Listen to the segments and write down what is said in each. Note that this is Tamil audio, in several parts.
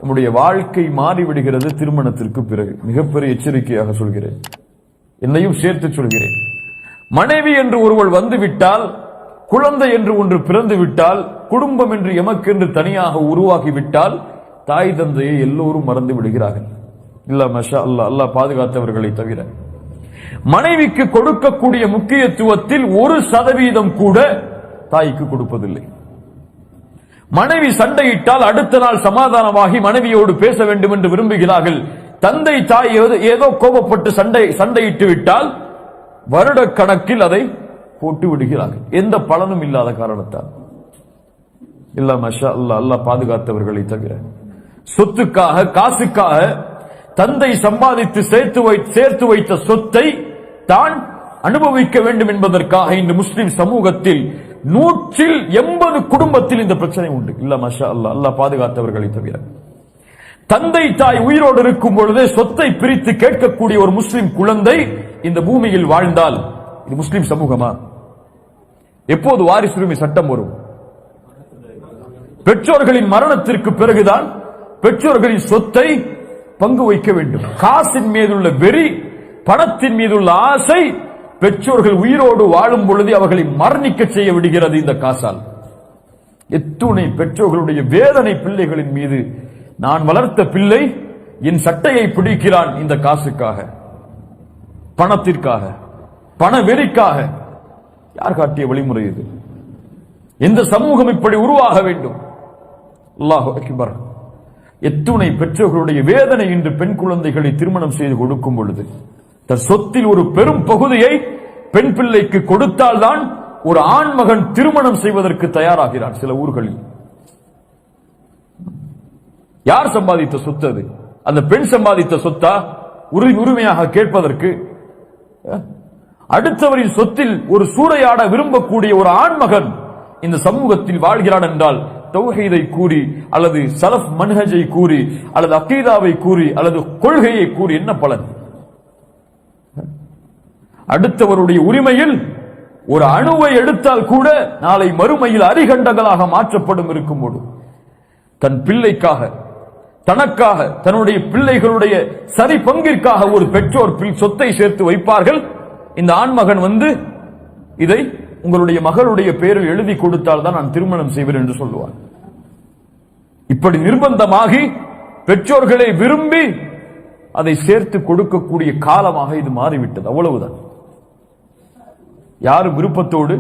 நம்முடைய வாழ்க்கை மாறிவிடுகிறது திருமணத்திற்கு பிறகு. மிகப்பெரிய எச்சரிக்கையாக சொல்கிறேன், என்னையும் சேர்த்து சொல்கிறேன். மனைவி என்று ஒருவள் வந்துவிட்டால், குழந்தை என்று ஒன்று பிறந்து விட்டால், குடும்பம் என்று எமக்கென்று தனியாக உருவாகிவிட்டால், தாய் தந்தையை எல்லோரும் மறந்து விடுகிறார்கள். இல்ல மஷா அல்லாஹ், அல்லாஹ் பாதுகாத்தவர்களை தவிர. மனைவிக்கு கொடுக்கக்கூடிய முக்கியத்துவத்தில் 1% கூட தாய்க்கு கொடுப்பதில்லை. மனைவி சண்டையிட்டால் அடுத்த நாள் சமாதானமாகி மனைவியோடு பேச வேண்டும் என்று விரும்புகிறார்கள். தந்தை தாய் ஏதோ கோபப்பட்டு சண்டையிட்டு விட்டால் வருட கணக்கில் அதை போட்டு விடுகிறார்கள், எந்த பலனும் இல்லாத காரணத்தால். இல்ல மஷா அல்லாஹ், அல்லாஹ் பாதுகாத்தவர்களை தவிர. சொத்துக்காக, காசுக்காக தந்தை சம்பாதித்து சேர்த்து வைத்த சொத்தை தான் அனுபவிக்க வேண்டும் என்பதற்காக இந்த முஸ்லிம் சமூகத்தில் 180 குடும்பத்தில் இந்த பிரச்சனை உண்டு. இல்ல மஷா அல்லாஹ், அல்லாஹ் பாதுகாத்தவர்களை தவிர. தந்தை தாய் உயிரோடு இருக்கும் பொழுதே சொத்தை பிரித்து கேட்கக்கூடிய ஒரு முஸ்லிம் குழந்தை இந்த பூமியில் வாழ்ந்தால் இது முஸ்லிம் சமூகமா? எப்போது வாரிசுரிமை சட்டம் வரும்? பெற்றோர்களின் மரணத்திற்கு பிறகுதான் பெற்றோர்களின் சொத்தை பங்கு வைக்க வேண்டும். காசின் மீதுள்ள வெறி, பணத்தின் மீதுள்ள ஆசை பெற்றோர்கள் உயிரோடு வாழும் பொழுது அவர்களை மரணிக்க செய்ய விடுகிறது இந்த காசால். எத்துணை பெற்றோர்களுடைய வேதனை பிள்ளைகளின் மீது. நான் வளர்த்த பிள்ளை என் சட்டையை பிடிக்கிறான் இந்த காசுக்காக, பணத்திற்காக, பண வெறிக்காக. யார் காட்டிய வழிமுறை இது? எந்த சமூகம் இப்படி உருவாக வேண்டும்? அல்லாஹு அக்பர். எத்துணை பெற்றோர்களுடைய வேதனை இன்று பெண் குழந்தைகளை திருமணம் செய்து கொடுக்கும் பொழுது தன் சொத்தில் ஒரு பெரும் பகுதியை பெண் பிள்ளைக்கு கொடுத்தால்தான் ஒரு ஆண் மகன் திருமணம் செய்வதற்கு தயாராகிறான் சில ஊர்களில். யார் சம்பாதித்த சொத்து அது? அந்த பெண் சம்பாதித்த சொத்தா உரிமையாக கேட்பதற்கு? அடுத்தவரின் சொத்தில் ஒரு சூறையாட விரும்பக்கூடிய ஒரு ஆண் மகன் இந்த சமூகத்தில் வாழ்கிறான் என்றால் தௌஹீதை கூறி அல்லது சலஃப் மன்ஹஜை கூறி அல்லது அகீதாவை கூறி அல்லது கொள்கையை கூறி என்ன பலன்? அடுத்தவருடைய உரிமையில் ஒரு அணுவை எடுத்தால் கூட நாளை மறுமையில் அரிகண்டங்களாக மாற்றப்படும் இருக்கும்போது தன் பிள்ளைக்காக, தனக்காக, தன்னுடைய பிள்ளைகளுடைய சரி பங்கிற்காக ஒரு பெற்றோர் சொத்தை சேர்த்து வைப்பார்கள். இந்த ஆண்மகன் வந்து இதை உங்களுடைய மகளுடைய பெயரில் எழுதி கொடுத்தால் தான் நான் திருமணம் செய்வேன் என்று சொல்லுவார். இப்படி நிர்பந்தமாகி பெற்றோர்களை விரும்பி அதை சேர்த்து கொடுக்கக்கூடிய காலமாக இது மாறிவிட்டது. அவ்வளவுதான். யாரும் விருப்பத்தோடு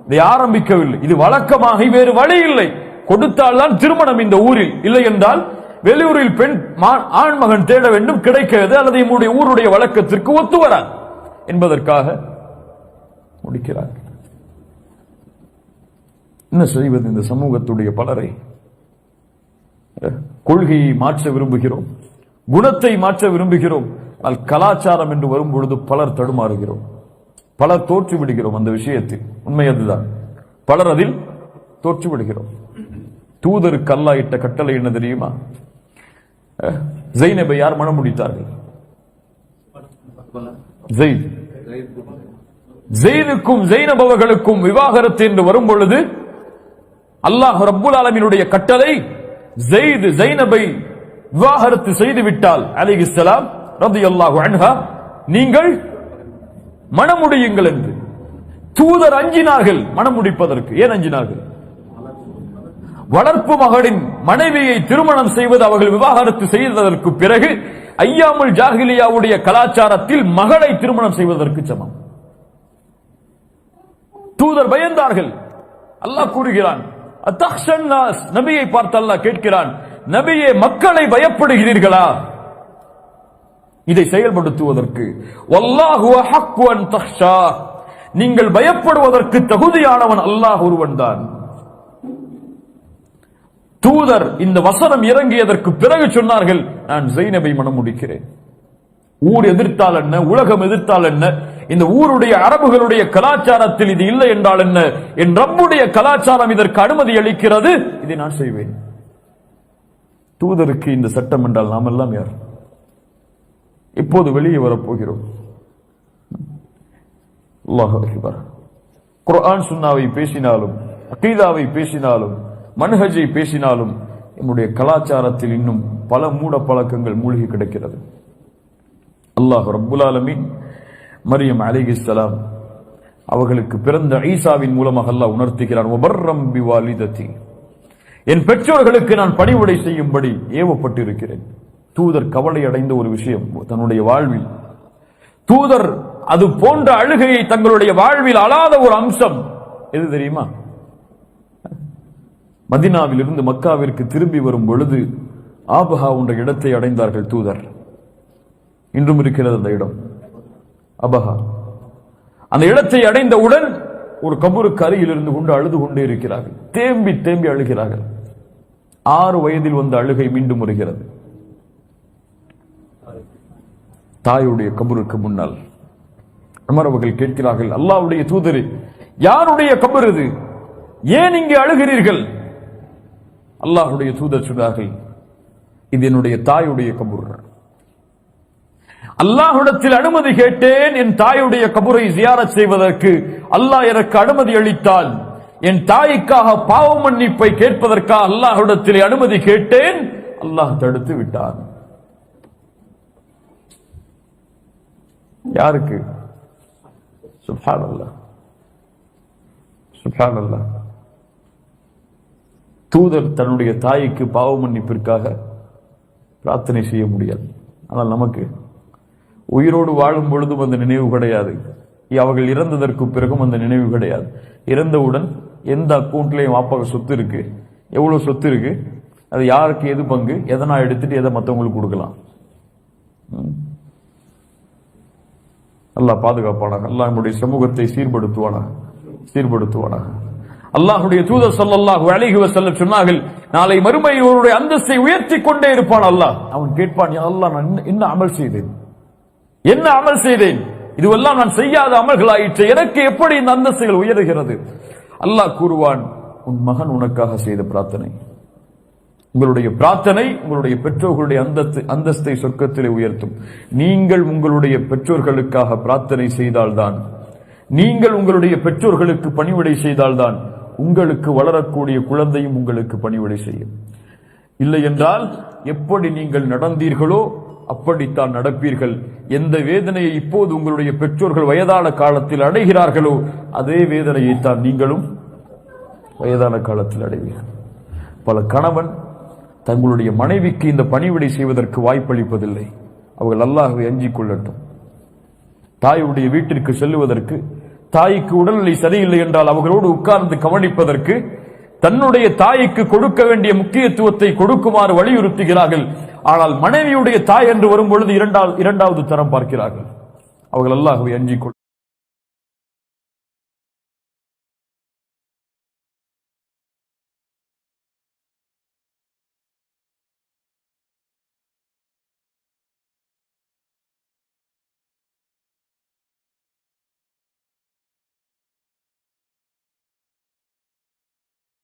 இதை ஆரம்பிக்கவில்லை. இது வழக்கமாக வேறு வழி இல்லை. கொடுத்தால்தான் திருமணம் இந்த ஊரில், இல்லை என்றால் வெளியூரில் பெண் ஆண்மகன் தேட வேண்டும், கிடைக்கிறது, அல்லது நம்முடைய ஊருடைய வழக்கத்திற்கு ஒத்து வராது என்பதற்காக முடிக்கிறார். என்ன செய்வது? இந்த சமூகத்துடைய பலரை கொள்கையை மாற்ற விரும்புகிறோம், குணத்தை மாற்ற விரும்புகிறோம். கலாச்சாரம் என்று வரும் பொழுது பலர் தடுமாறுகிறோம், பலர் தோற்று விடுகிறோம். அந்த விஷயத்தில் உண்மை அதுதான். பலர் அதில் தோற்று விடுகிறோம். தூதருக்கு அல்லாஹ் இட்ட கட்டளை என்ன தெரியுமா? ஜைனபை யார் மனம் முடித்தார்கள்? ஜெயினுக்கும் ஜைனப் அவர்களுக்கும் விவாகரத்து என்று வரும் பொழுது அல்லாஹ் ரப்புல் ஆலமீனுடைய கட்டளை, ஜைனபை விவாகரத்து செய்து விட்டால் அலைஹிஸ்ஸலாம் ரலியல்லாஹு அன்ஹா நீங்கள் மணமுடியுங்கள் என்று. தூதர் அஞ்சினார்கள் மணம் முடிப்பதற்கு. ஏன் அஞ்சினார்கள்? வளர்ப்பு மகளின் மனைவியை திருமணம் செய்வது அவர்கள் விவாகரத்து செய்ததற்கு பிறகு ஐயாமுல் ஜாஹிலியாவுடைய கலாச்சாரத்தில் மகளை திருமணம் செய்வதற்கு சமம். தூதர் பயந்தார்கள். அல்லாஹ் கூறுகிறான், நபியை பார்த்து அல்லாஹ் கேட்கிறான், நபியே மக்களை பயப்படுகிறீர்களா இதை செயல்படுத்துவதற்கு? வல்லாஹு அஹக்கு அன் தக்ஷா, நீங்கள் பயப்படுவதற்கு தகுதியானவன் அல்லாஹ் ஒருவன் தான். தூதர் இந்த வசனம் இறங்கியதற்கு பிறகு சொன்னார்கள், நான் ஜைனபை மனம் முடிக்கிறேன். ஊர் எதிர்த்தால் என்ன, உலகம் எதிர்த்தால் என்ன, இந்த ஊருடைய அரபுகளுடைய கலாச்சாரத்தில் இது இல்லை என்றால் என்ன, என் ரப்புடைய கலாச்சாரம் இதற்கு அனுமதி அளிக்கிறது, இதை நான் செய்வேன். தூதருக்கு இந்த சட்டம் என்றால் நாம் எல்லாம் யார்? இப்போது வெளியே வரப்போகிறோம். அல்லாஹ் அக்பர். குர்ஆன் சுன்னாவை பேசினாலும், அகீதாவை பேசினாலும், மன்ஹஜை பேசினாலும் நம்முடைய கலாச்சாரத்தில் இன்னும் பல மூட பழக்கங்கள் மூழ்கி கிடக்கிறது. அல்லாஹ் ரப்புல் ஆலமீன் மரியம் அலைஹிஸ்ஸலாம் அவர்களுக்கு பிறந்த ஈசாவின் மூலமாக அல்லாஹ் உணர்த்துகிறான், வபர்ரம் பிவாலிததி, என் பெற்றோர்களுக்கு நான் பணிவிடை செய்யும்படி ஏவப்பட்டிருக்கிறேன். தூதர் கவலை அடைந்த ஒரு விஷயம் தன்னுடைய வாழ்வில், தூதர் அது போன்ற அழுகையை தங்களுடைய வாழ்வில் அழாத ஒரு அம்சம் எது தெரியுமா? மதீனாவில் இருந்து மக்காவிற்கு திரும்பி வரும் பொழுது ஆபஹா என்ற இடத்தை அடைந்தார்கள் தூதர். இன்றும் இருக்கிறது அந்த இடம் அபஹா. அந்த இடத்தை அடைந்தவுடன் ஒரு கபருக்கு அருகில் இருந்து கொண்டு அழுது கொண்டே இருக்கிறார்கள். தேம்பி தேம்பி அழுகிறார்கள். 6 வயதில் வந்த அழுகை மீண்டும் வருகிறது. தாயுடைய கபருக்கு முன்னால் உமர் அவர்கள் கேட்கிறார்கள், அல்லாஹ்வுடைய தூதரே, யாருடைய கபர் இது? ஏன் இங்கே அழுகிறீர்கள்? அல்லாஹ்வுடைய தூதர் சொன்னார்கள், இது என்னுடைய தாயுடைய கபர். அல்லாஹ்விடத்தில் அனுமதி கேட்டேன் என் தாயுடைய கபரை ஜியாரத் செய்வதற்கு. அல்லாஹ் எனக்கு அனுமதி அளித்தால் என் தாய்க்காக பாவ மன்னிப்பை கேட்பதற்காக அல்லாஹ்விடத்தில் அனுமதி கேட்டேன். அல்லாஹ் தடுத்து விட்டான். யாருக்கு? சுப்ஹானல்லாஹ், சுப்ஹானல்லாஹ். தூதர் தன்னுடைய தாய்க்கு பாவ மன்னிப்பிற்காக பிரார்த்தனை செய்ய முடியாது. ஆனால் நமக்கு உயிரோடு வாழும் பொழுதும் அந்த நினைவு கிடையாது. அவர்கள் இறந்ததற்கு பிறகும் அந்த நினைவு கிடையாது. இறந்தவுடன் எந்த அக்கௌண்ட்லயும் வாப்பாக சொத்து இருக்கு, எவ்வளவு சொத்து இருக்கு, அது யாருக்கு எது பங்கு, எதை நான் எடுத்துட்டு எதை மற்றவங்களுக்கு கொடுக்கலாம். அல்லாஹ் பாதுகாப்பானாக. அல்லாஹ் நம்முடைய சமூகத்தை சீர்படுத்துவானாக. அல்லாஹ்வுடைய தூதர் ஸல்லல்லாஹு அலைஹி வஸல்லம் சொன்னார்கள், நாளை மறுமை ஒருவருடைய அந்தஸ்தை உயர்த்தி கொண்டே இருப்பான் அல்லாஹ். அவன் கேட்பான், யா அல்லாஹ், நான் என்ன அமல் செய்தேன், என்ன அமல் செய்தேன், இதுவெல்லாம் நான் செய்யாத அமல்களாயிற்று, எனக்கு எப்படி இந்த அந்தஸ்துகள் உயர்கிறது? அல்லாஹ் கூறுவான், உன் மகன் உனக்காக செய்த பிரார்த்தனை, உங்களுடைய பிரார்த்தனை உங்களுடைய பெற்றோர்களுடைய அந்தஸ்தை சொர்க்கத்திலே உயர்த்தும். நீங்கள் உங்களுடைய பெற்றோர்களுக்காக பிரார்த்தனை செய்தால்தான், நீங்கள் உங்களுடைய பெற்றோர்களுக்கு பணிவிடை செய்தால்தான் உங்களுக்கு வளரக்கூடிய குழந்தையும் உங்களுக்கு பணிவிடை செய்யும். இல்லை என்றால் எப்படி நீங்கள் நடந்தீர்களோ அப்படித்தான் நடப்பீர்கள். எந்த வேதனையை இப்போது உங்களுடைய பெற்றோர்கள் வயதான காலத்தில் அடைகிறார்களோ அதே வேதனையைத்தான் நீங்களும் வயதான காலத்தில் அடைவீர்கள். பல கணவன் தங்களுடைய மனைவிக்கு இந்த பணிவிடை செய்வதற்கு வாய்ப்பளிப்பதில்லை. அவர்கள் அல்லாஹ்வை அஞ்சிக் கொள்ளட்டும். தாயுடைய வீட்டிற்கு செல்லுவதற்கு, தாய்க்கு உடல்நிலை சரியில்லை என்றால் அவர்களோடு உட்கார்ந்து கவனிப்பதற்கு, தன்னுடைய தாய்க்கு கொடுக்க வேண்டிய முக்கியத்துவத்தை கொடுக்குமாறு வலியுறுத்துகிறார்கள். ஆனால் மனைவியுடைய தாய் என்று வரும்பொழுது இரண்டாவது தரம் பார்க்கிறார்கள். அவர்கள் அல்லாஹ்வை அஞ்சிக் கொள்ள